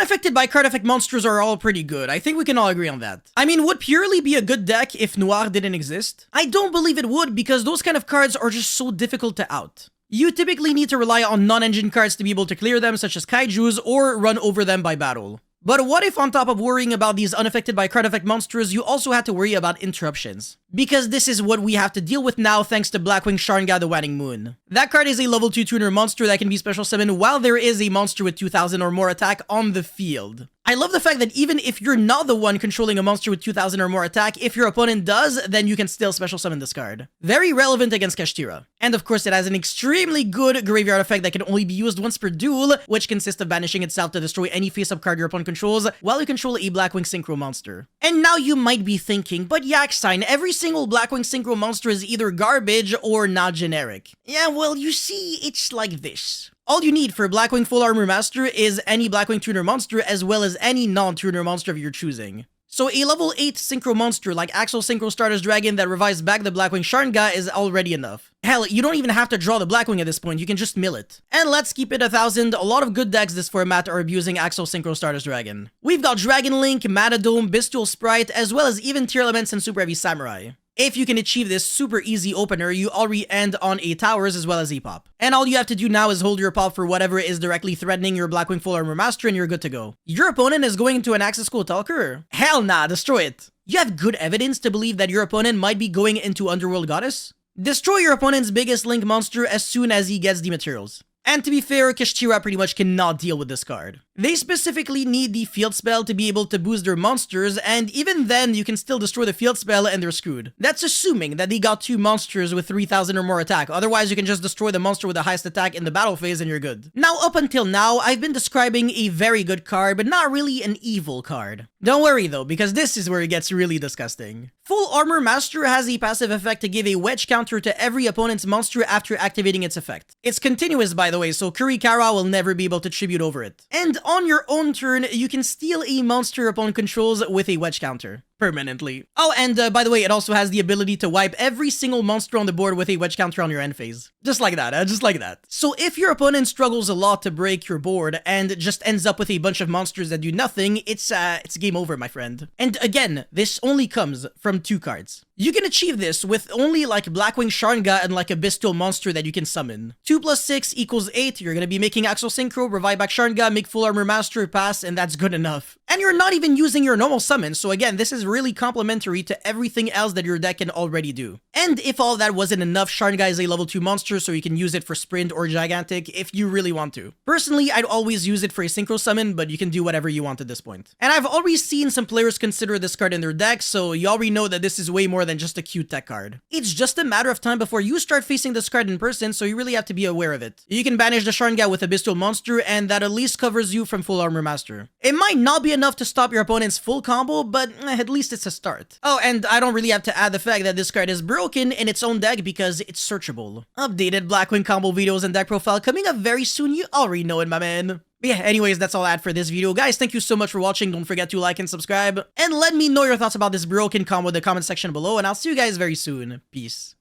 Unaffected by card effect monsters are all pretty good. I think we can all agree on that. I mean, would Purely be a good deck if Noir didn't exist? I don't believe it would, because those kind of cards are just so difficult to out. You typically need to rely on non-engine cards to be able to clear them, such as Kaijus, or run over them by battle. But what if on top of worrying about these unaffected by card effect monsters, you also had to worry about interruptions? Because this is what we have to deal with now thanks to Blackwing Sharnga the Waning Moon. That card is a level 2 tuner monster that can be special summoned while there is a monster with 2000 or more attack on the field. I love the fact that even if you're not the one controlling a monster with 2000 or more attack, if your opponent does, then you can still special summon this card. Very relevant against Kashtira. And of course, it has an extremely good graveyard effect that can only be used once per duel, which consists of banishing itself to destroy any face-up card your opponent controls while you control a Blackwing Synchro monster. And now you might be thinking, but Yaksign, every single Blackwing Synchro monster is either garbage or not generic. Yeah, well, you see, it's like this. All you need for Blackwing Full Armor Master is any Blackwing Tuner monster as well as any non-tuner monster of your choosing. So a level 8 Synchro monster like Axel Synchro Stardust Dragon that revives back the Blackwing Sharnga is already enough. Hell, you don't even have to draw the Blackwing at this point, you can just mill it. And let's keep it 1000, a lot of good decks this format are abusing Axel Synchro Stardust Dragon. We've got Dragon Link, Matadome, Bestial Sprite, as well as even Tier Elements and Super Heavy Samurai. If you can achieve this super easy opener, you already end on a Towers as well as a Pop. And all you have to do now is hold your Pop for whatever is directly threatening your Blackwing Full Armor Master and you're good to go. Your opponent is going into an Axis School Talker? Hell nah, destroy it. You have good evidence to believe that your opponent might be going into Underworld Goddess? Destroy your opponent's biggest Link monster as soon as he gets the materials. And to be fair, Kashtira pretty much cannot deal with this card. They specifically need the field spell to be able to boost their monsters, and even then, you can still destroy the field spell and they're screwed. That's assuming that they got 2 monsters with 3000 or more attack, otherwise you can just destroy the monster with the highest attack in the battle phase and you're good. Now, up until now, I've been describing a very good card, but not really an evil card. Don't worry though, because this is where it gets really disgusting. Full Armor Master has a passive effect to give a wedge counter to every opponent's monster after activating its effect. It's continuous, by the way, so Kurikara will never be able to tribute over it. And on your own turn, you can steal a monster opponent controls with a wedge counter. Permanently. Oh, and by the way, it also has the ability to wipe every single monster on the board with a wedge counter on your end phase. Just like that, just like that. So if your opponent struggles a lot to break your board and just ends up with a bunch of monsters that do nothing, it's game over, my friend. And again, this only comes from 2 cards. You can achieve this with only like Blackwing Sharnga and like a Bestial monster that you can summon. 2 + 6 = 8, you're gonna be making Axel Synchro, revive back Sharnga, make Full Armor Master, pass, and that's good enough. And you're not even using your normal summon, so again, this is really complementary to everything else that your deck can already do. And if all that wasn't enough, Sharnga is a level 2 monster, so you can use it for Sprint or Gigantic if you really want to. Personally, I'd always use it for a Synchro summon, but you can do whatever you want at this point. And I've already seen some players consider this card in their deck, so you already know that this is way more than just a cute tech card. It's just a matter of time before you start facing this card in person, so you really have to be aware of it. You can banish the Sharnga with a Bestial monster, and that at least covers you from Full Armor Master. It might not be enough to stop your opponent's full combo, but at least it's a start. Oh, and I don't really have to add the fact that this card is broken in its own deck because it's searchable. Updated Blackwing combo videos and deck profile coming up very soon, you already know it, my man. But yeah, anyways, that's all I had for this video. Guys, thank you so much for watching. Don't forget to like and subscribe. And let me know your thoughts about this broken combo in the comment section below, and I'll see you guys very soon. Peace.